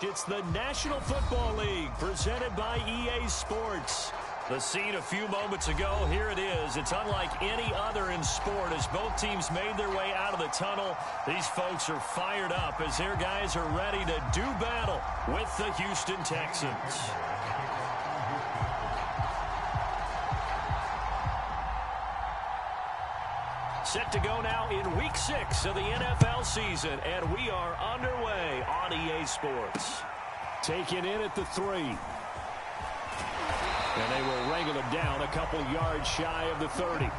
It's the National Football League presented by EA Sports. The scene a few moments ago, here it is. It's unlike any other in sport as both teams made their way out of the tunnel. These folks are fired up as their guys are ready to do battle with the Houston Texans. Set to go now in Week 6 of the NFL season, and we are underway on EA Sports. Taken in at the 3. And they will wrangle him down a couple yards shy of the 30.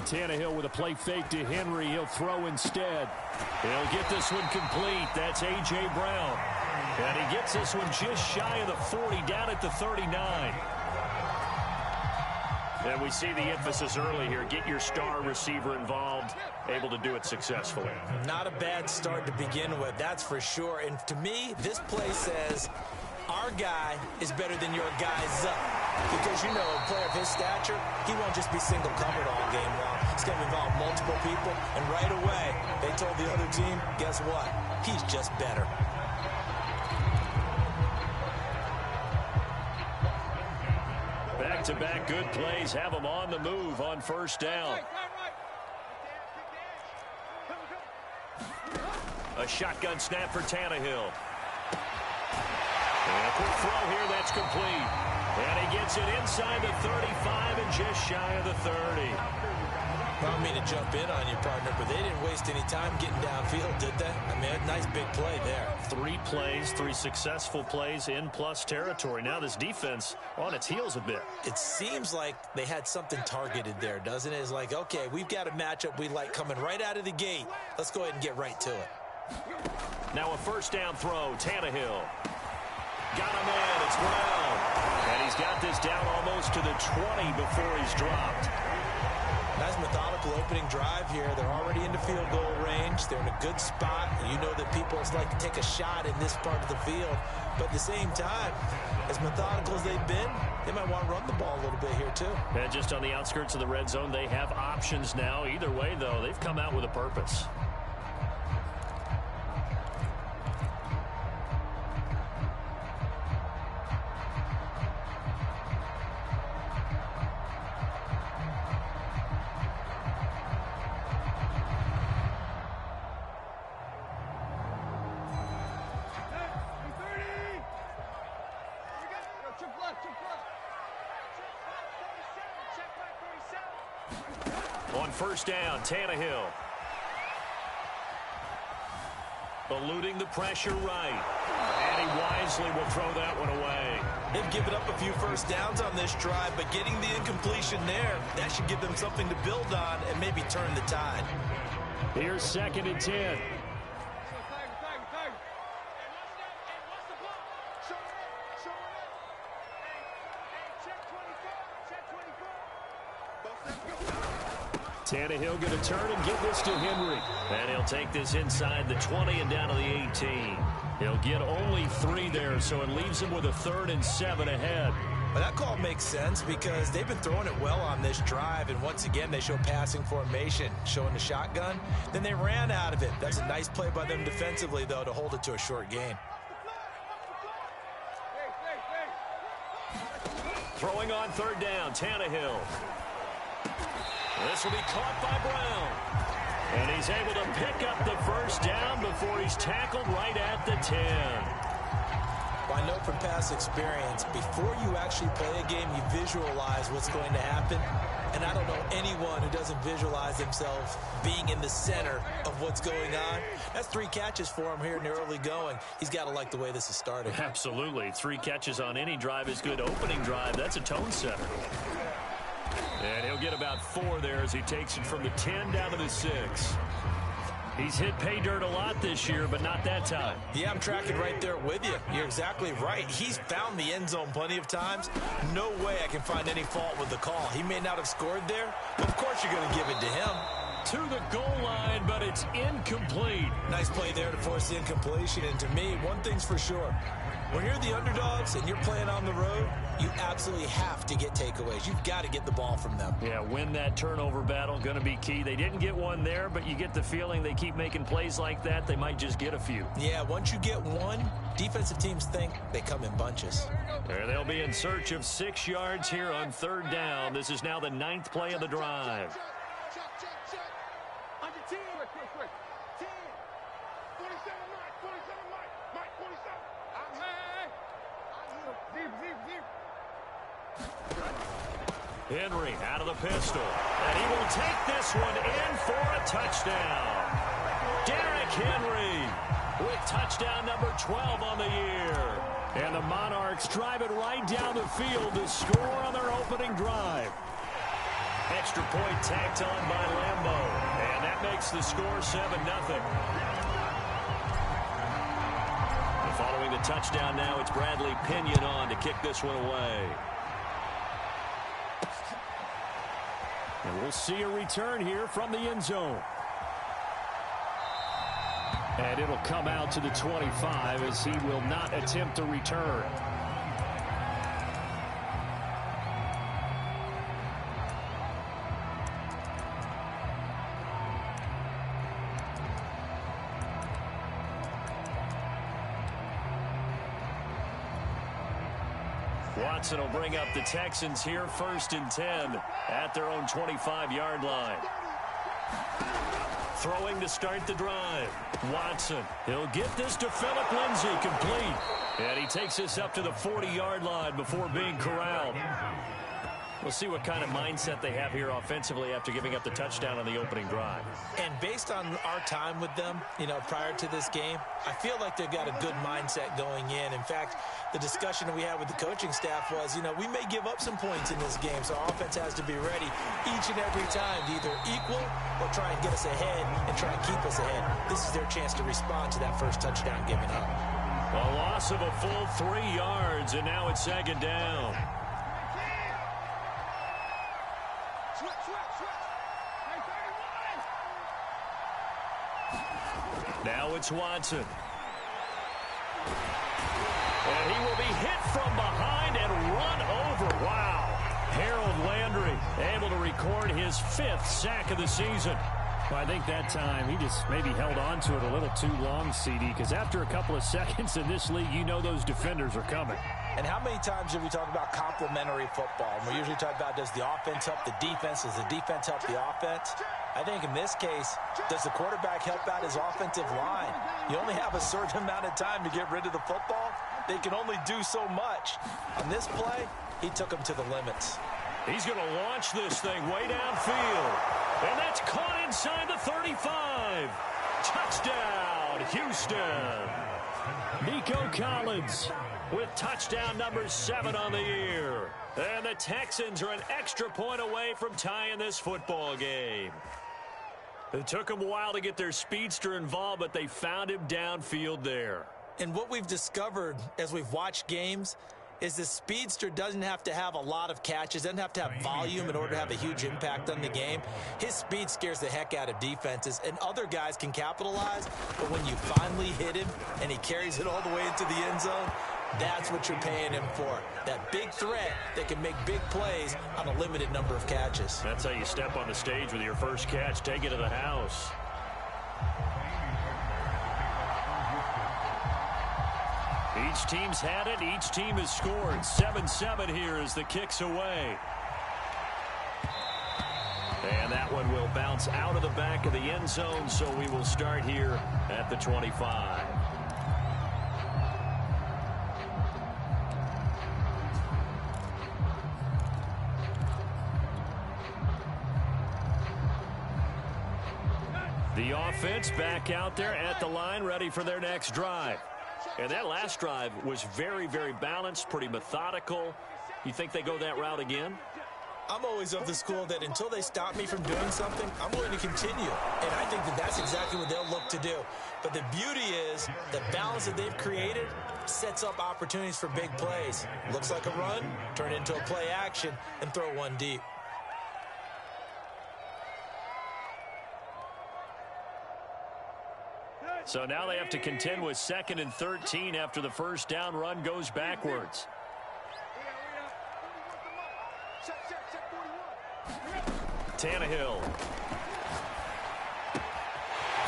Tannehill with a play fake to Henry. He'll throw instead. He'll get this one complete. That's A.J. Brown. And he gets this one just shy of the 40, down at the 39. And we see the emphasis early here. Get your star receiver involved, able to do it successfully. Not a bad start to begin with, that's for sure. And to me, this play says our guy is better than your guy's up. Because, you know, a player of his stature, he won't just be single-covered all game long. It's going to involve multiple people, and right away, they told the other team, guess what? He's just better. Back-to-back good plays have them on the move on first down. A shotgun snap for Tannehill. And a quick throw here, that's complete. And he gets it inside the 35 and just shy of the 30. I don't mean to jump in on you, partner, but they didn't waste any time getting downfield, did they? I mean, a nice big play there. 3 plays, 3 successful plays in plus territory. Now this defense on its heels a bit. It seems like they had something targeted there, doesn't it? It's like, okay, we've got a matchup we like coming right out of the gate. Let's go ahead and get right to it. Now a first down throw, Tannehill. Got him in, it's Brown. And he's got this down almost to the 20 before he's dropped. Nice methodical opening drive here. They're already into field goal range. They're in a good spot. You know that people like to take a shot in this part of the field. But at the same time, as methodical as they've been, they might want to run the ball a little bit here too. And just on the outskirts of the red zone, they have options now. Either way, though, they've come out with a purpose. On first down, Tannehill. Eluding the pressure right. And he wisely will throw that one away. They've given up a few first downs on this drive, but getting the incompletion there, that should give them something to build on and maybe turn the tide. Here's 2nd and 10. Tannehill going to turn and give this to Henry. And he'll take this inside the 20 and down to the 18. He'll get only 3 there, so it leaves him with a 3rd and 7 ahead. Well, that call makes sense because they've been throwing it well on this drive, and once again, they show passing formation, showing the shotgun. Then they ran out of it. That's a nice play by them defensively, though, to hold it to a short gain. Throwing on 3rd down, Tannehill. This will be caught by Brown. And he's able to pick up the first down before he's tackled right at the 10. I know from past experience, before you actually play a game, you visualize what's going to happen. And I don't know anyone who doesn't visualize themselves being in the center of what's going on. That's 3 catches for him here in the early going. He's got to like the way this is starting. Absolutely. 3 catches on any drive is good. Opening drive, that's a tone setter. And he'll get about 4 there as he takes it from the 10 down to the 6. He's hit pay dirt a lot this year, but not that time. Yeah, I'm tracking right there with you. You're exactly right. He's found the end zone plenty of times. No way I can find any fault with the call. He may not have scored there, but of course you're going to give it to him. To the goal line, but it's incomplete. Nice play there to force the incompletion. And to me, one thing's for sure. When you're the underdogs and you're playing on the road, you absolutely have to get takeaways. You've got to get the ball from them. Yeah, win that turnover battle, going to be key. They didn't get one there, but you get the feeling they keep making plays like that, they might just get a few. Yeah, once you get one, defensive teams think they come in bunches. There they'll be in search of 6 yards here on 3rd down. This is now the 9th play of the drive. Henry out of the pistol, and he will take this one in for a touchdown. Derrick Henry with touchdown number 12 on the year. And the Monarchs drive it right down the field to score on their opening drive. Extra point tacked on by Lambo, and that makes the score 7-0. Following the touchdown now, it's Bradley Pinion on to kick this one away. And we'll see a return here from the end zone. And it'll come out to the 25 as he will not attempt a return. Watson will bring up the Texans here 1st and 10 at their own 25-yard line. Throwing to start the drive. Watson, he'll get this to Phillip Lindsay, complete. And he takes this up to the 40-yard line before being corralled. We'll see what kind of mindset they have here offensively after giving up the touchdown on the opening drive. And based on our time with them, prior to this game, I feel like they've got a good mindset going in. In fact, the discussion we had with the coaching staff was, we may give up some points in this game, so our offense has to be ready each and every time to either equal or try and get us ahead and try and keep us ahead. This is their chance to respond to that first touchdown given up. A loss of a full 3 yards, and now it's 2nd down. Now it's Watson. And he will be hit from behind and run over. Wow. Harold Landry able to record his 5th sack of the season. Well, I think that time he just maybe held on to it a little too long, CD, because after a couple of seconds in this league, those defenders are coming. And how many times do we talk about complementary football? And we usually talk about, does the offense help the defense? Does the defense help the offense? I think in this case, does the quarterback help out his offensive line? You only have a certain amount of time to get rid of the football. They can only do so much. On this play, he took them to the limits. He's going to launch this thing way downfield. And that's caught inside the 35. Touchdown, Houston. Nico Collins with touchdown number 7 on the year. And the Texans are an extra point away from tying this football game. It took them a while to get their speedster involved, but they found him downfield there. And what we've discovered as we've watched games is the speedster doesn't have to have a lot of catches, doesn't have to have volume in order to have a huge impact on the game. His speed scares the heck out of defenses, and other guys can capitalize, but when you finally hit him and he carries it all the way into the end zone, that's what you're paying him for. That big threat that can make big plays on a limited number of catches. That's how you step on the stage with your first catch. Take it to the house. Each team's had it. Each team has scored. 7-7 here as the kick's away. And that one will bounce out of the back of the end zone, so we will start here at the 25. The offense back out there at the line, ready for their next drive. And that last drive was very, very balanced, pretty methodical. You think they go that route again? I'm always of the school that until they stop me from doing something, I'm going to continue. And I think that that's exactly what they'll look to do. But the beauty is the balance that they've created sets up opportunities for big plays. Looks like a run, turn it into a play action, and throw one deep. So now they have to contend with 2nd and 13 after the first down run goes backwards. Tannehill.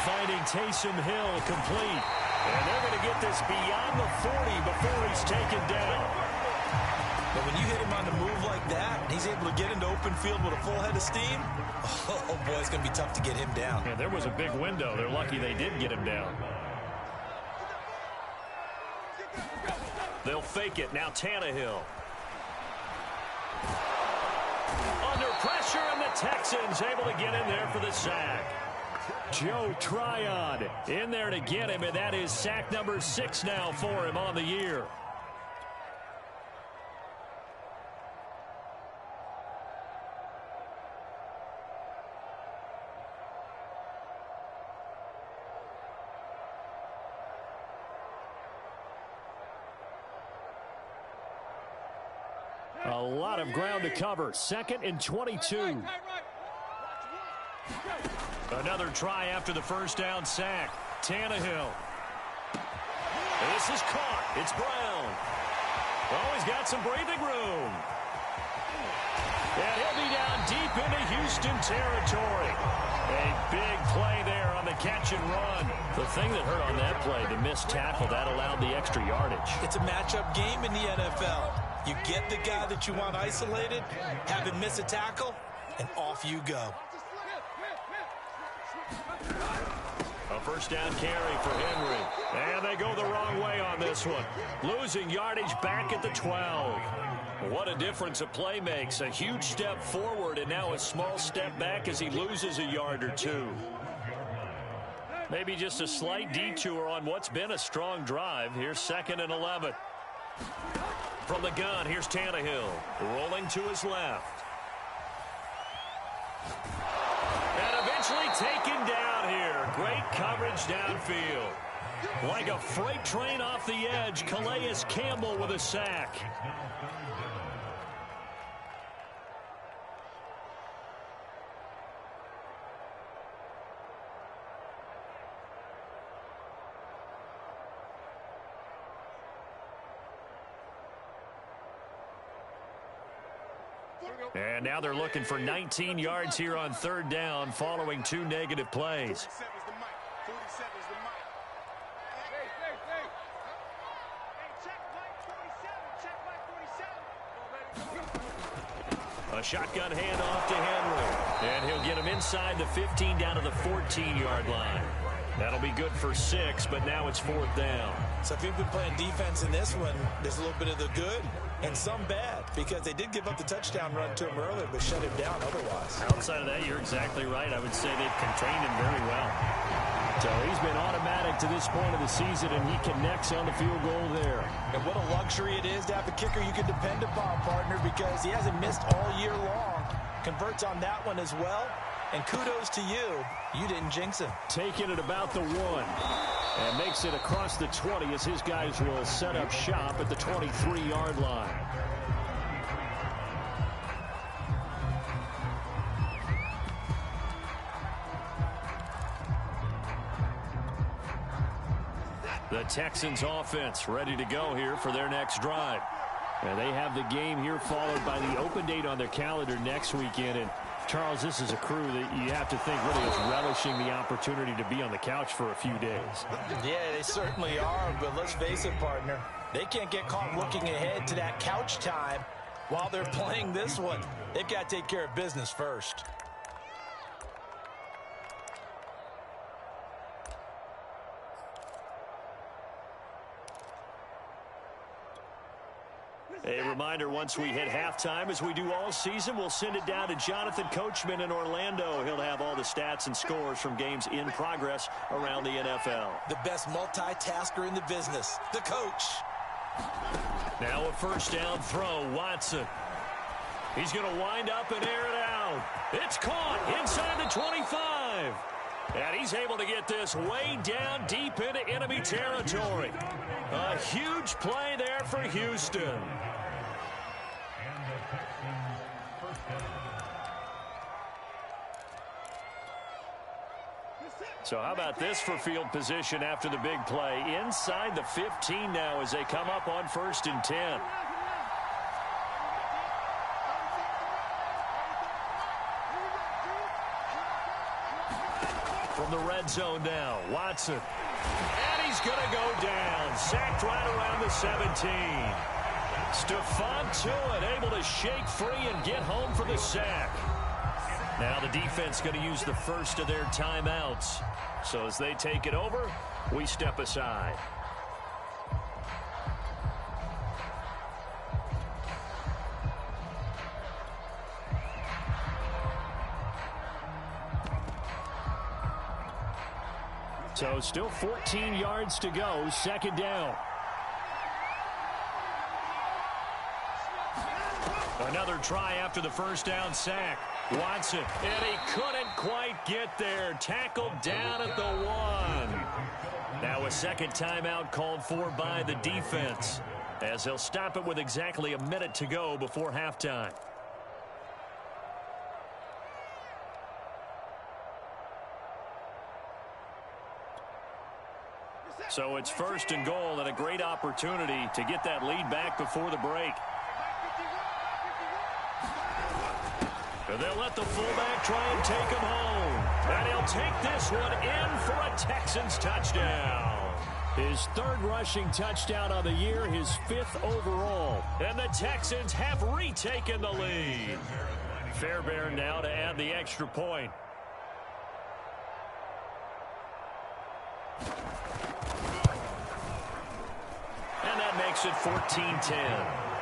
Finding Taysom Hill complete. And they're going to get this beyond the 40 before he's taken down. But when you hit him on the move like that, and he's able to get into open field with a full head of steam, oh boy, it's going to be tough to get him down. Yeah, there was a big window. They're lucky they did get him down. They'll fake it. Now Tannehill. Under pressure, and the Texans able to get in there for the sack. Joe Tryon in there to get him, and that is sack number 6 now for him on the year. A lot of ground to cover. 2nd and 22. Another try after the first down sack. Tannehill. This is caught. It's Brown. Oh, he's got some breathing room. And he'll be down deep into Houston territory. A big play there on the catch and run. The thing that hurt on that play, the missed tackle, that allowed the extra yardage. It's a matchup game in the NFL. You get the guy that you want isolated, have him miss a tackle, and off you go. A first down carry for Henry. And they go the wrong way on this one. Losing yardage back at the 12. What a difference a play makes. A huge step forward and now a small step back as he loses a yard or two. Maybe just a slight detour on what's been a strong drive. Here's 2nd and 11. From the gun, here's Tannehill. Rolling to his left. And eventually taken down here. Great coverage downfield. Like a freight train off the edge, Calais Campbell with a sack. And now they're looking for 19 yards here on 3rd down following 2 negative plays. A shotgun handoff to Henry. And he'll get him inside the 15 down to the 14-yard line. That'll be good for 6, but now it's 4th down. So if you've been playing defense in this one, there's a little bit of the good and some bad, because they did give up the touchdown run to him earlier, but shut him down otherwise. Outside of that, you're exactly right. I would say they've contained him very well. So he's been automatic to this point of the season, and he connects on the field goal there. And what a luxury it is to have a kicker you can depend upon, partner, because he hasn't missed all year long. Converts on that one as well. And kudos to you. You didn't jinx him. Taking it about the 1. And makes it across the 20 as his guys will set up shop at the 23-yard line. The Texans offense ready to go here for their next drive. And they have the game here followed by the open date on their calendar next weekend. And Charles, this is a crew that you have to think really is relishing the opportunity to be on the couch for a few days. Yeah, they certainly are, but let's face it, partner. They can't get caught looking ahead to that couch time while they're playing this one. They've got to take care of business first. A reminder, once we hit halftime, as we do all season, we'll send it down to Jonathan Coachman in Orlando. He'll have all the stats and scores from games in progress around the NFL. The best multitasker in the business, the coach. Now a first down throw, Watson. He's going to wind up and air it out. It's caught inside the 25. And he's able to get this way down deep into enemy territory. A huge play there for Houston. So how about this for field position after the big play? Inside the 15 now as they come up on 1st and 10. From the red zone now, Watson. And he's going to go down. Sacked right around the 17. Stephon Tuitt able to shake free and get home for the sack. Now the defense going to use the first of their timeouts. So as they take it over, we step aside. So still 14 yards to go, 2nd down. Another try after the first down sack. Watson, and he couldn't quite get there. Tackled down at the 1. Now a second timeout called for by the defense, as they'll stop it with exactly a minute to go before halftime. So it's 1st and goal and a great opportunity to get that lead back before the break. And they'll let the fullback try and take him home. And he'll take this one in for a Texans touchdown. His 3rd rushing touchdown of the year, his 5th overall. And the Texans have retaken the lead. Fairbairn now to add the extra point. And that makes it 14-10.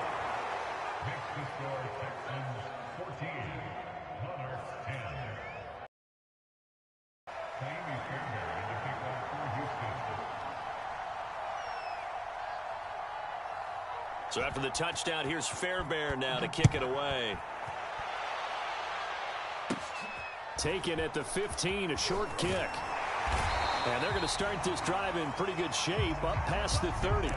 So after the touchdown, here's Fairbairn now to kick it away. Taken at the 15, a short kick. And they're going to start this drive in pretty good shape, up past the 30.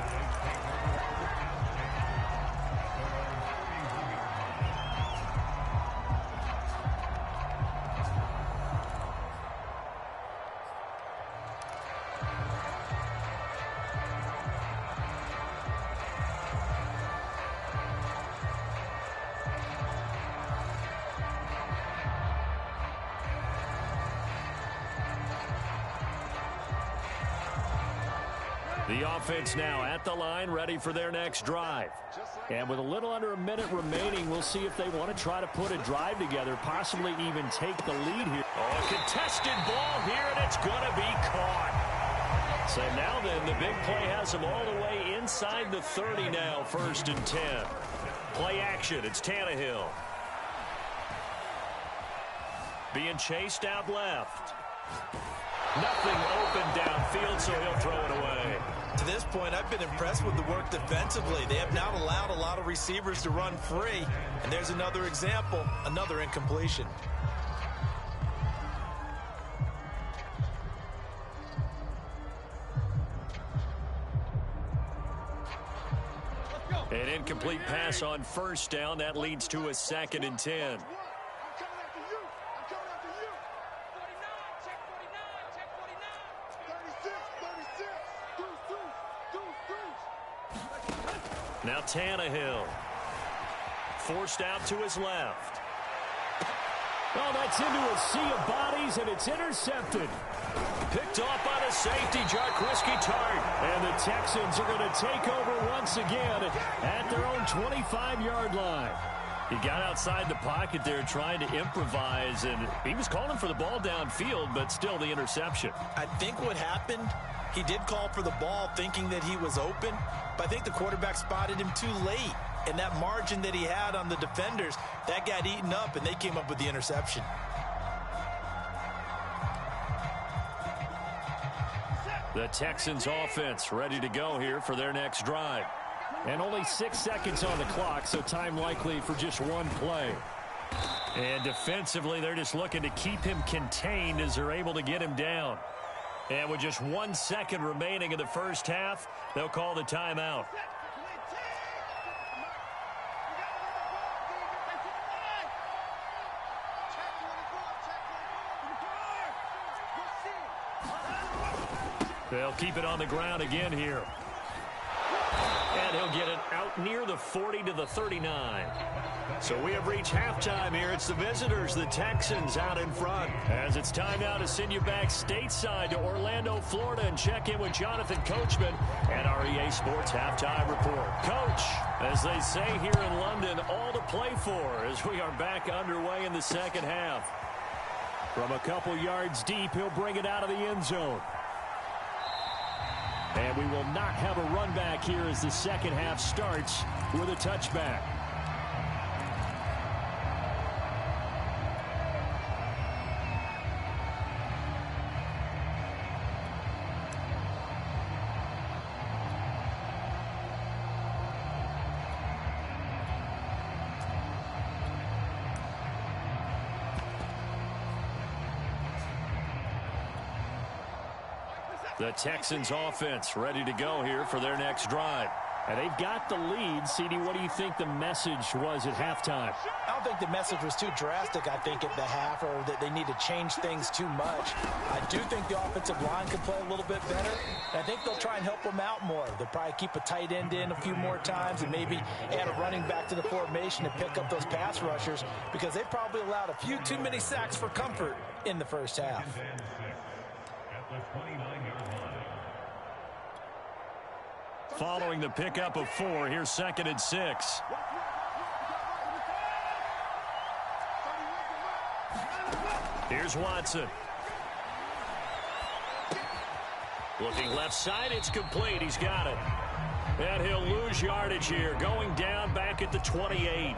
The offense now at the line, ready for their next drive. And with a little under a minute remaining, we'll see if they want to try to put a drive together, possibly even take the lead here. Oh, a contested ball here, and it's going to be caught. So now then, the big play has them all the way inside the 30 now, 1st and 10. Play action, it's Tannehill. Being chased out left. Nothing open downfield, so he'll throw it away. To this point, I've been impressed with the work defensively. They have not allowed a lot of receivers to run free. And there's another example, another incompletion. An incomplete pass on 1st down. That leads to a 2nd and 10. Now Tannehill. Forced out to his left. Oh, that's into a sea of bodies, and it's intercepted. Picked off by the safety, Jarquiski Tart. And the Texans are going to take over once again at their own 25-yard line. He got outside the pocket there trying to improvise, and he was calling for the ball downfield, but still the interception. I think what happened, he did call for the ball thinking that he was open, but I think the quarterback spotted him too late. And that margin that he had on the defenders, that got eaten up, and they came up with the interception. The Texans offense ready to go here for their next drive. And only 6 seconds on the clock, so time likely for just one play. And defensively, they're just looking to keep him contained as they're able to get him down. And with just 1 second remaining in the first half, they'll call the timeout. They'll keep it on the ground again here. And he'll get it out near the 40 to the 39. So we have reached halftime here. It's the visitors, the Texans, out in front. As it's time now to send you back stateside to Orlando, Florida, and check in with Jonathan Coachman and our EA Sports Halftime Report. Coach, as they say here in London, all to play for as we are back underway in the second half. From a couple yards deep, he'll bring it out of the end zone. And we will not have a run back here as the second half starts with a touchback. The Texans offense ready to go here for their next drive. And they've got the lead. CD, what do you think the message was at halftime? I don't think the message was too drastic, I think, at the half, or that they need to change things too much. I do think the offensive line can play a little bit better. I think they'll try and help them out more. They'll probably keep a tight end in a few more times and maybe add a running back to the formation to pick up those pass rushers, because they probably allowed a few too many sacks for comfort in the first half. Following the pickup of 4, here's 2nd and 6. Here's Watson. Looking left side, it's complete. He's got it. And he'll lose yardage here, going down back at the 28.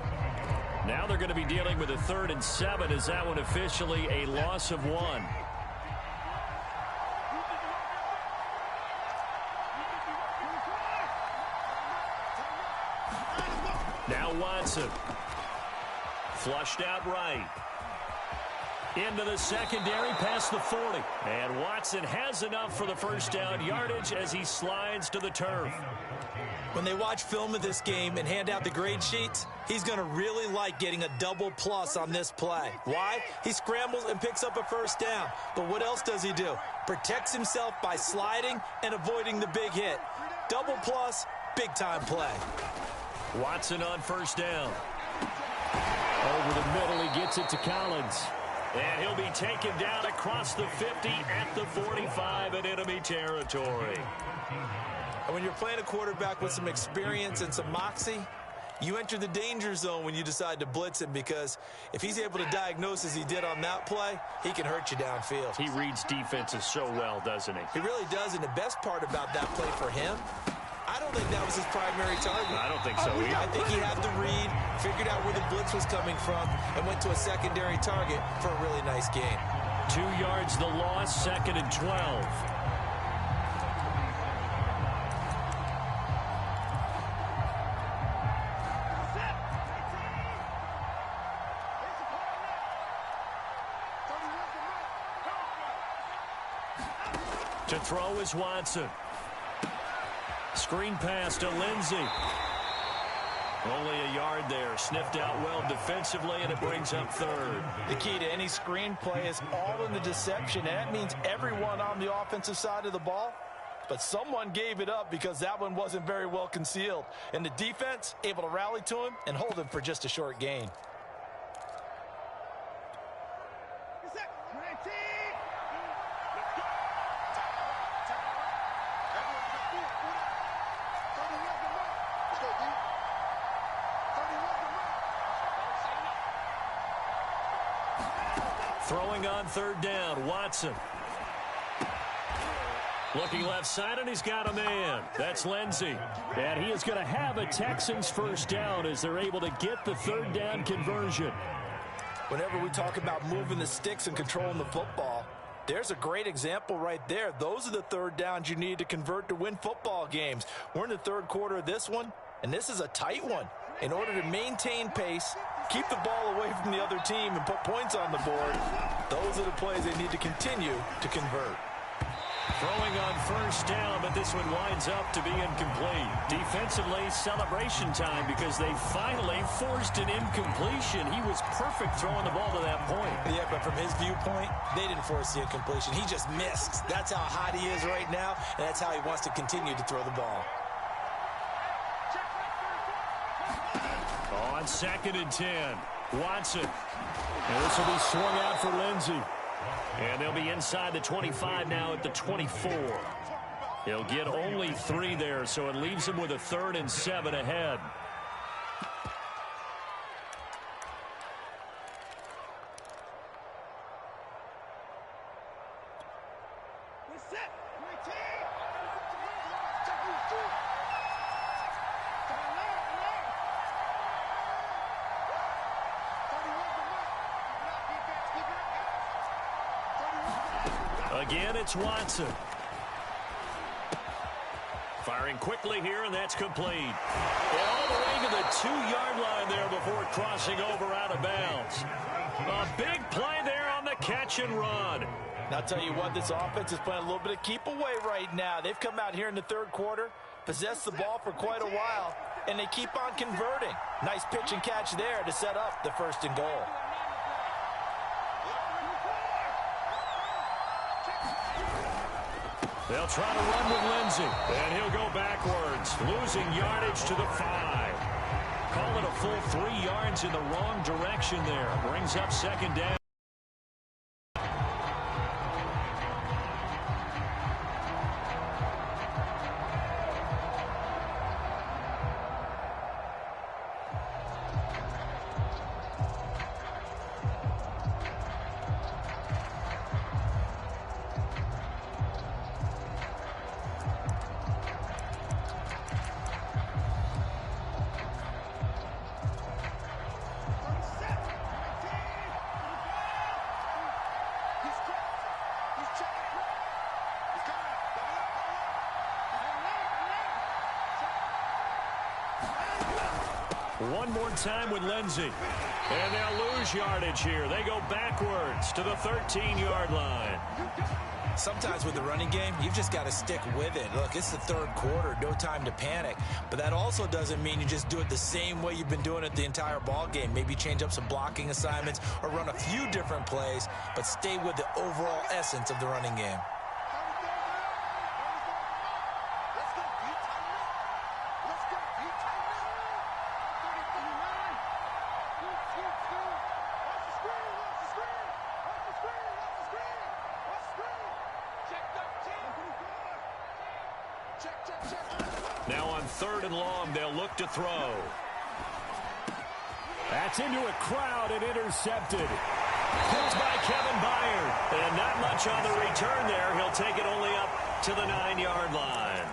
Now they're going to be dealing with a 3rd and 7. Is that one officially a loss of 1? Now Watson. Flushed out right. Into the secondary past the 40. And Watson has enough for the first down yardage as he slides to the turf. When they watch film of this game and hand out the grade sheets, he's going to really like getting a double plus on this play. Why? He scrambles and picks up a first down. But what else does he do? Protects himself by sliding and avoiding the big hit. Double plus, big time play. Watson on first down. Over the middle, he gets it to Collins. And he'll be taken down across the 50 at the 45 in enemy territory. And when you're playing a quarterback with some experience and some moxie, you enter the danger zone when you decide to blitz him, because if he's able to diagnose as he did on that play, he can hurt you downfield. He reads defenses so well, doesn't he? He really does, and the best part about that play for him, I don't think that was his primary target. I don't think so either. I think he had the read, figured out where the blitz was coming from, and went to a secondary target for a really nice gain. 2 yards the loss, 2nd and 12. To throw is Watson. Screen pass to Lindsey. Only a yard there. Sniffed out well defensively, and it brings up 3rd. The key to any screen play is all in the deception, and that means everyone on the offensive side of the ball. But someone gave it up because that one wasn't very well concealed. And the defense able to rally to him and hold him for just a short gain. Throwing on 3rd down, Watson. Looking left side, and he's got a man. That's Lindsey. And he is going to have a Texans first down as they're able to get the third down conversion. Whenever we talk about moving the sticks and controlling the football, there's a great example right there. Those are the third downs you need to convert to win football games. We're in the third quarter of this one, and this is a tight one. In order to maintain pace, keep the ball away from the other team, and put points on the board, those are the plays they need to continue to convert. Throwing on first down, but this one winds up to be incomplete. Defensively, celebration time because they finally forced an incompletion. He was perfect throwing the ball to that point. Yeah, but from his viewpoint, they didn't force the incompletion. He just missed. That's how hot he is right now, and that's how he wants to continue to throw the ball. On 2nd and 10, Watson. And this will be swung out for Lindsey. And they'll be inside the 25 now at the 24. He'll get only 3 there, so it leaves him with a 3rd and 7 ahead. Again, it's Watson. Firing quickly here, and that's complete. And all the way to the 2-yard line there before crossing over out of bounds. A big play there on the catch and run. And I'll tell you what, this offense is playing a little bit of keep away right now. They've come out here in the third quarter, possessed the ball for quite a while, and they keep on converting. Nice pitch and catch there to set up the 1st and goal. They'll try to run with Lindsey, and he'll go backwards, losing yardage to the 5. Call it a full 3 yards in the wrong direction there. Brings up 2nd down. One more time with Lindsey. And they'll lose yardage here. They go backwards to the 13-yard line. Sometimes with the running game, you've just got to stick with it. Look, it's the third quarter, no time to panic. But that also doesn't mean you just do it the same way you've been doing it the entire ball game. Maybe change up some blocking assignments or run a few different plays, but stay with the overall essence of the running game. Now on 3rd and long, they'll look to throw. That's into a crowd and intercepted. Pulled by Kevin Byard. And not much on the return there. He'll take it only up to the 9-yard line.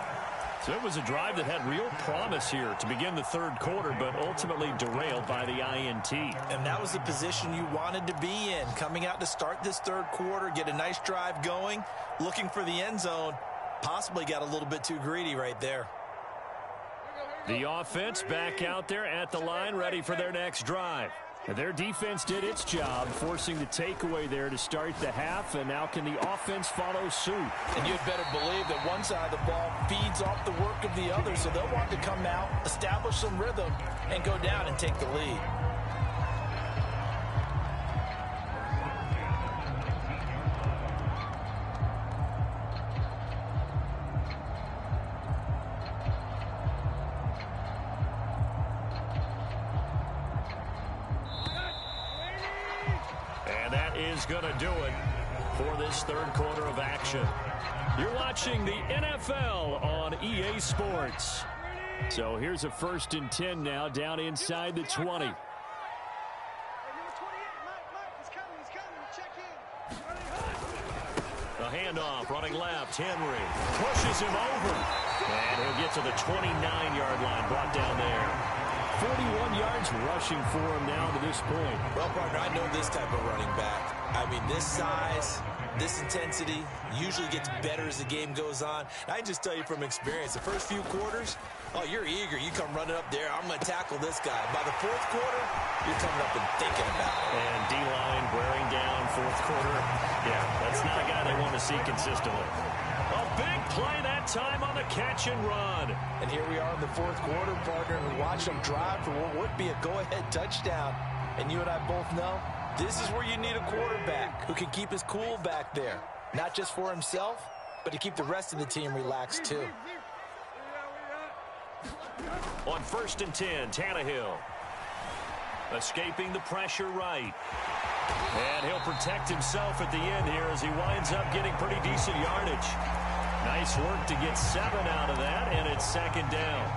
So it was a drive that had real promise here to begin the third quarter, but ultimately derailed by the INT. And that was the position you wanted to be in. Coming out to start this third quarter, get a nice drive going, looking for the end zone. Possibly got a little bit too greedy right there. The offense back out there at the line, ready for their next drive. Their defense did its job, forcing the takeaway there to start the half, and now can the offense follow suit? And you'd better believe that one side of the ball feeds off the work of the other, so they'll want to come out, establish some rhythm, and go down and take the lead. Going to do it for this third quarter of action. You're watching the NFL on EA Sports. So here's a 1st and 10 now, down inside the 20. The handoff, running left. Henry pushes him over. And he'll get to the 29-yard line, brought down there. 41 yards rushing for him now to this point. Well, partner, I know this type of running back. I mean, this size, this intensity usually gets better as the game goes on. I can just tell you from experience, the first few quarters, oh, you're eager. You come running up there. I'm going to tackle this guy. By the fourth quarter, you're coming up and thinking about it. And D-line wearing down fourth quarter. Yeah, that's not a guy they want to see consistently. A big play that time on the catch and run. And here we are in the fourth quarter, partner, and we watch them drive for what would be a go-ahead touchdown. And you and I both know this is where you need a quarterback who can keep his cool back there. Not just for himself, but to keep the rest of the team relaxed too. On 1st and 10, Tannehill. Escaping the pressure right. And he'll protect himself at the end here as he winds up getting pretty decent yardage. Nice work to get 7 out of that, and it's 2nd down.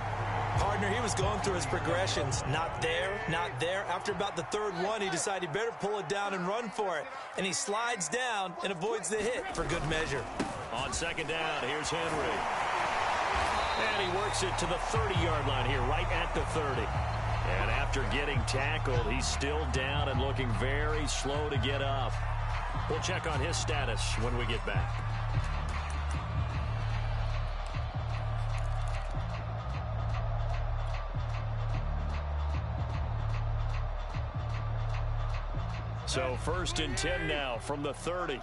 Partner, he was going through his progressions. Not there, not there. After about the 3rd one, he decided he better pull it down and run for it. And he slides down and avoids the hit for good measure. On 2nd down, here's Henry. And he works it to the 30-yard line here, right at the 30. And after getting tackled, he's still down and looking very slow to get up. We'll check on his status when we get back. So 1st and 10 now from the 30.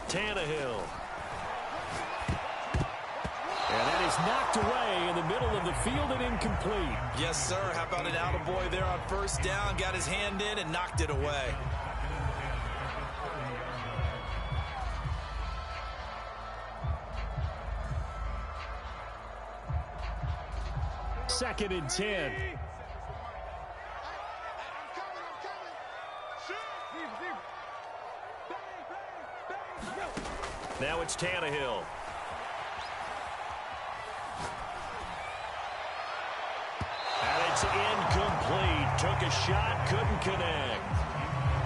Tannehill. And that is knocked away in the middle of the field and incomplete. Yes, sir. How about an attaboy there on 1st down? Got his hand in and knocked it away. Second and 10. Now it's Tannehill. And it's incomplete. Took a shot, couldn't connect.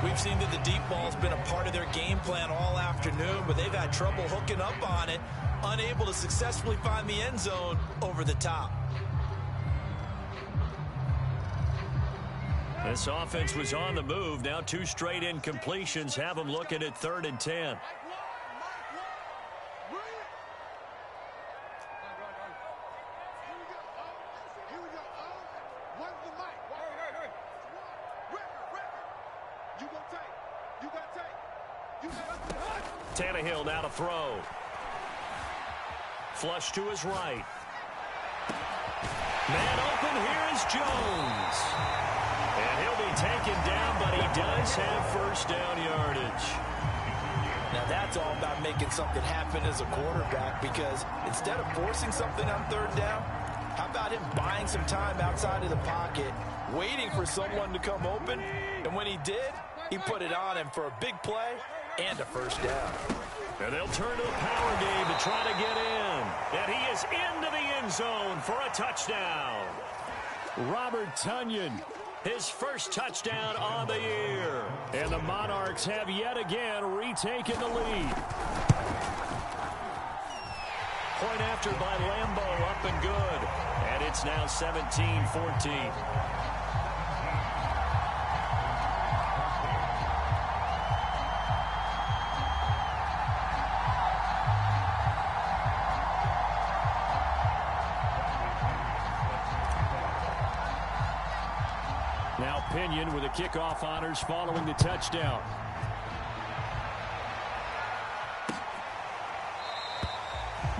We've seen that the deep ball's been a part of their game plan all afternoon, but they've had trouble hooking up on it, unable to successfully find the end zone over the top. This offense was on the move. Now 2 straight incompletions have them looking at 3rd and 10. Tannehill now to throw. Flush to his right. Man open, here is Jones. And he'll be taken down, but he does have 1st down yardage. Now that's all about making something happen as a quarterback, because instead of forcing something on 3rd down, how about him buying some time outside of the pocket, waiting for someone to come open, and when he did, he put it on him for a big play and a 1st down. And they'll turn to the power game to try to get in. And he is into the end zone for a touchdown. Robert Tonyan. His 1st touchdown on the year. And the Monarchs have yet again retaken the lead. Point after by Lambeau, up and good. And it's now 17-14. Now Pinion with the kickoff honors following the touchdown.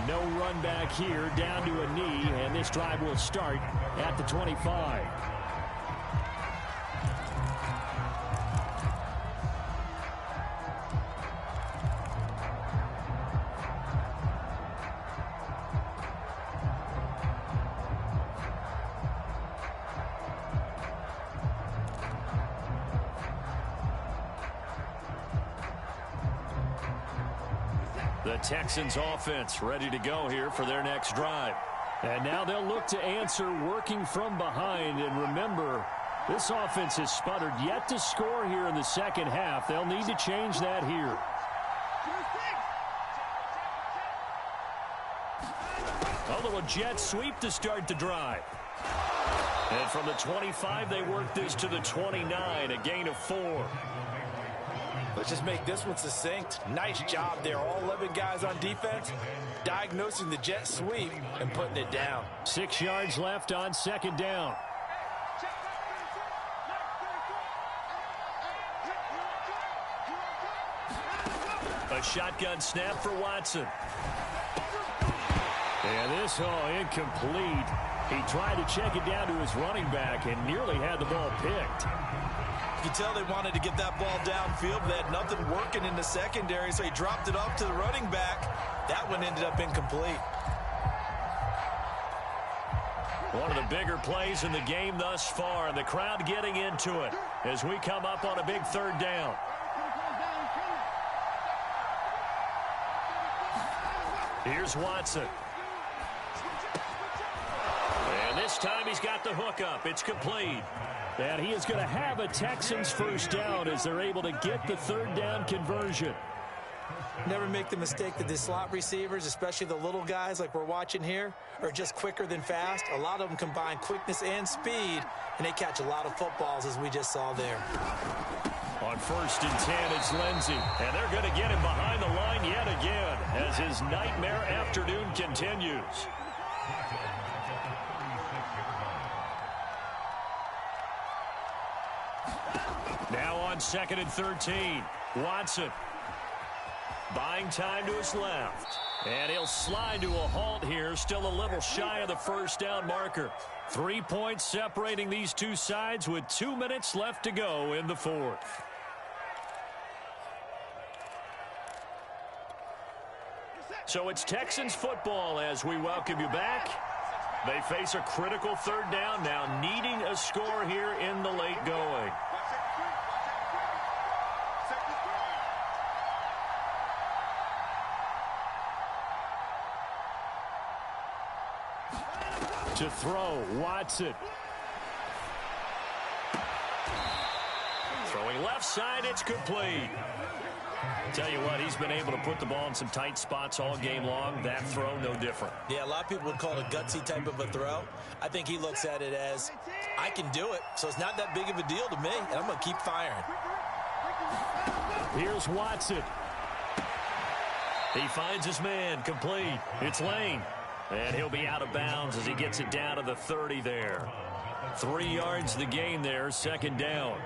No run back here, down to a knee, and this drive will start at the 25. The Texans offense ready to go here for their next drive. And now they'll look to answer working from behind. And remember, this offense has sputtered yet to score here in the second half. They'll need to change that here. A little jet sweep to start the drive. And from the 25, they work this to the 29, a gain of 4. Let's just make this one succinct. Nice job there. All 11 guys on defense diagnosing the jet sweep and putting it down. 6 yards left on second down. A shotgun snap for Watson. And this, incomplete. He tried to check it down to his running back and nearly had the ball picked. You can tell they wanted to get that ball downfield, but they had nothing working in the secondary, so he dropped it off to the running back. That one ended up incomplete. One of the bigger plays in the game thus far, and the crowd getting into it as we come up on a big third down. Here's Watson. And this time he's got the hook up. It's complete. And he is going to have a Texans first down as they're able to get the third down conversion. Never make the mistake that the slot receivers, especially the little guys like we're watching here, are just quicker than fast. A lot of them combine quickness and speed, and they catch a lot of footballs, as we just saw there. On 1st and 10, it's Lindsey. And they're going to get him behind the line yet again as his nightmare afternoon continues. Now on 2nd and 13, Watson. Buying time to his left. And he'll slide to a halt here, still a little shy of the first down marker. 3 points separating these two sides with 2 minutes left to go in the fourth. So it's Texans football as we welcome you back. They face a critical third down now, needing a score here in the late going. To throw, Watson. Throwing left side, it's complete. Tell you what, he's been able to put the ball in some tight spots all game long. That throw, no different. Yeah, a lot of people would call it a gutsy type of a throw. I think he looks at it as, I can do it, so it's not that big of a deal to me, and I'm going to keep firing. Here's Watson. He finds his man, complete. It's Lane. And he'll be out of bounds as he gets it down to the 30 there. 3 yards the gain there, second down.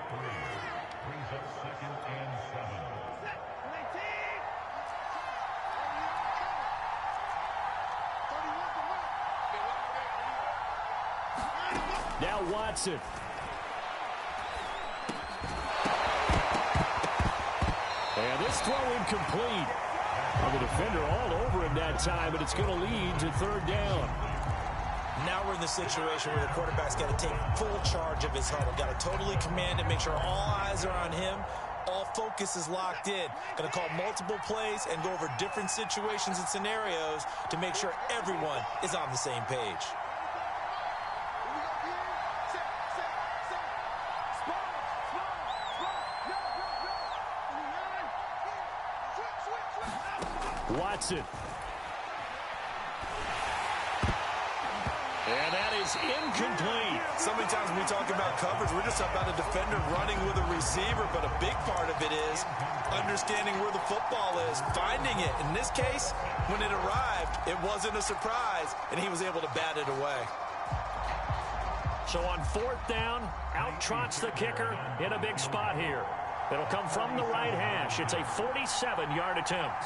Now Watson. And this throw incomplete. The defender all over him that time, and it's going to lead to third down. Now we're in the situation where the quarterback's got to take full charge of his huddle. Got to totally command it, make sure all eyes are on him. All focus is locked in. Going to call multiple plays and go over different situations and scenarios to make sure everyone is on the same page. Watson. And that is incomplete. So many times when we talk about coverage, we're just about a defender running with a receiver, but a big part of it is understanding where the football is, finding it. In this case, when it arrived, it wasn't a surprise, and he was able to bat it away. So on 4th down, out trots the kicker in a big spot here. It'll come from the right hash. It's a 47-yard attempt.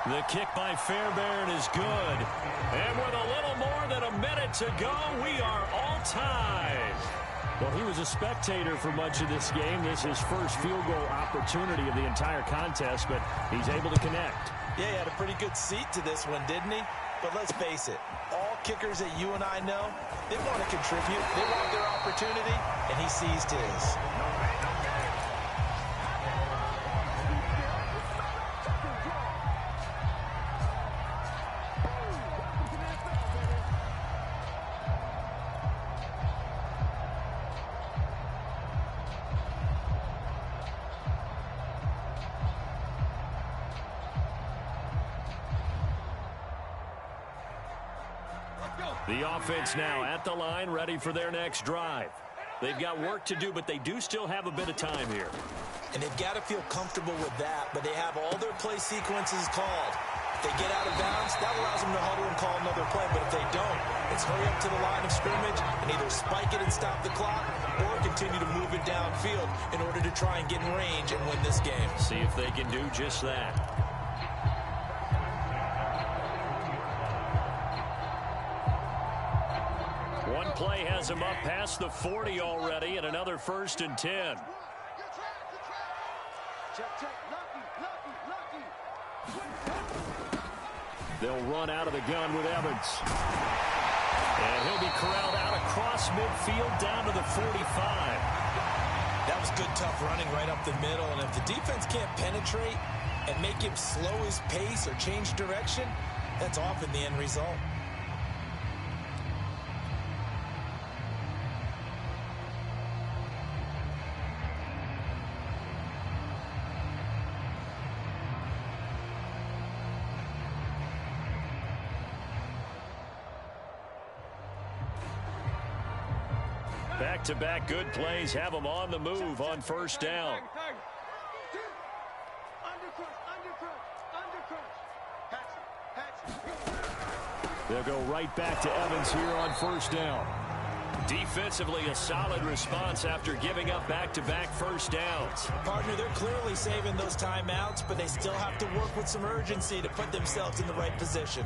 The kick by Fairbairn is good. And with a little more than a minute to go, we are all tied. Well, he was a spectator for much of this game. This is his first field goal opportunity of the entire contest, but he's able to connect. Yeah, he had a pretty good seat to this one, didn't he? But let's face it, all kickers that you and I know, they want to contribute. They want their opportunity, and he seized his. The offense now at the line, ready for their next drive. They've got work to do, but they do still have a bit of time here. And they've got to feel comfortable with that, but they have all their play sequences called. If they get out of bounds, that allows them to huddle and call another play, but if they don't, it's hurry up to the line of scrimmage and either spike it and stop the clock or continue to move it downfield in order to try and get in range and win this game. See if they can do just that. One play has him up past the 40 already, and another 1st and 10. They'll run out of the gun with Evans. And he'll be corralled out across midfield down to the 45. That was good, tough running right up the middle, and if the defense can't penetrate and make him slow his pace or change direction, that's often the end result. Back-to-back good plays have them on the move on 1st down. They'll go right back to Evans here on 1st down. Defensively, a solid response after giving up back-to-back 1st downs. Partner, they're clearly saving those timeouts, but they still have to work with some urgency to put themselves in the right position.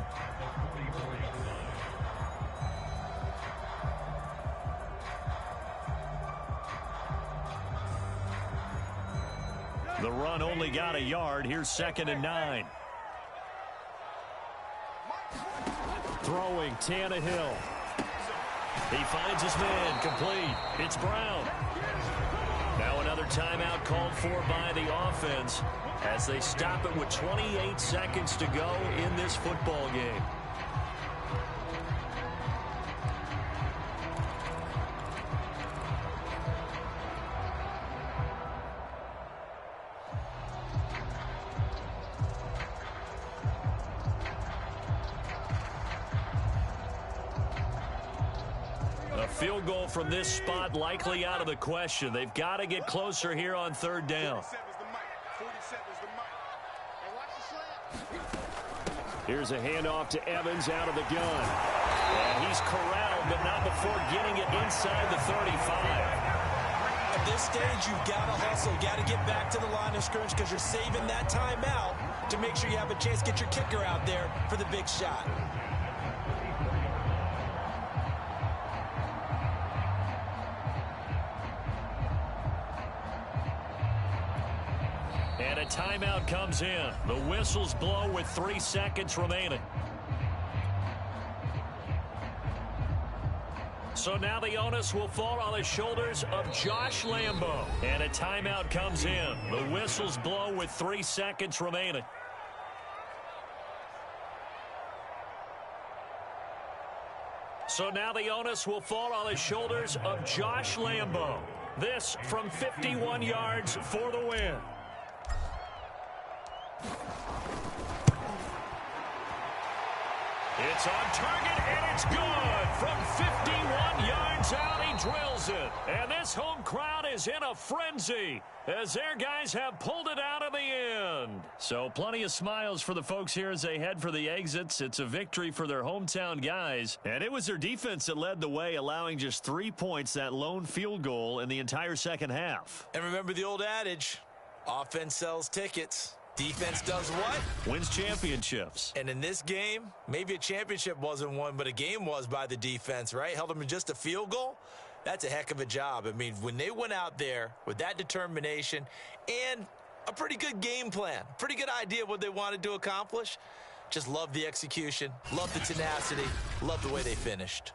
The run only got a yard. Here's 2nd and 9. Throwing, Tannehill. He finds his man, complete. It's Brown. Now another timeout called for by the offense as they stop it with 28 seconds to go in this football game. Field goal from this spot likely out of the question. They've got to get closer here on 3rd down. Here's a handoff to Evans out of the gun. And he's corralled, but not before getting it inside the 35. At this stage, you've got to hustle. Got to get back to the line of scrimmage because you're saving that timeout to make sure you have a chance to get your kicker out there for the big shot. And a timeout comes in. The whistles blow with 3 seconds remaining. So now the onus will fall on the shoulders of Josh Lambo. And a timeout comes in. The whistles blow with 3 seconds remaining. So now the onus will fall on the shoulders of Josh Lambo. This from 51 yards for the win. It's on target, and it's good. From 51 yards out, he drills it. And this home crowd is in a frenzy as their guys have pulled it out in the end. So plenty of smiles for the folks here as they head for the exits. It's a victory for their hometown guys. And it was their defense that led the way, allowing just 3 points, that lone field goal in the entire second half. And remember the old adage, offense sells tickets. Defense does what? Wins championships. And in this game, maybe a championship wasn't won, but a game was by the defense, right? Held them in just a field goal. That's a heck of a job. I mean, when they went out there with that determination and a pretty good game plan, pretty good idea of what they wanted to accomplish, just love the execution, love the tenacity, love the way they finished.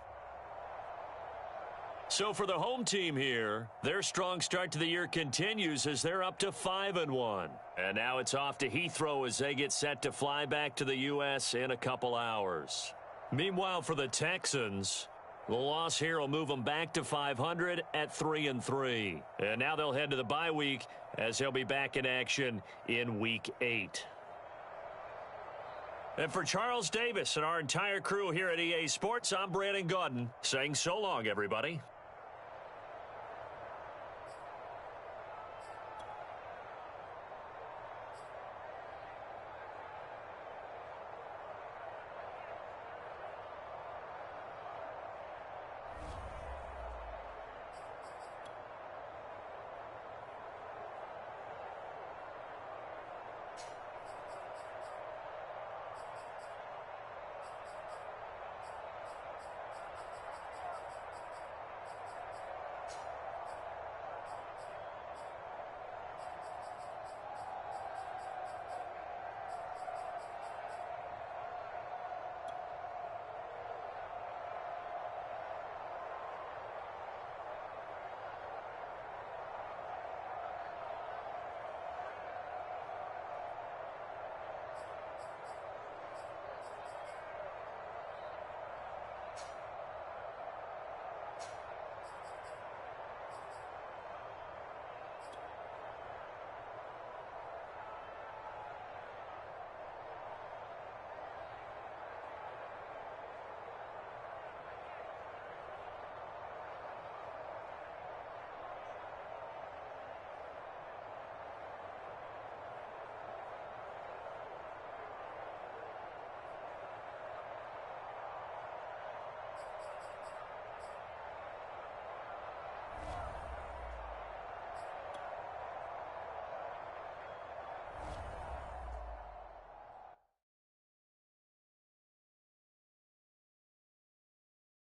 So for the home team here, their strong start to the year continues as they're up to 5-1. And now it's off to Heathrow as they get set to fly back to the U.S. in a couple hours. Meanwhile, for the Texans, the loss here will move them back to 500 at 3-3. And now they'll head to the bye week as they'll be back in action in Week 8. And for Charles Davis and our entire crew here at EA Sports, I'm Brandon Gaudin saying so long, everybody.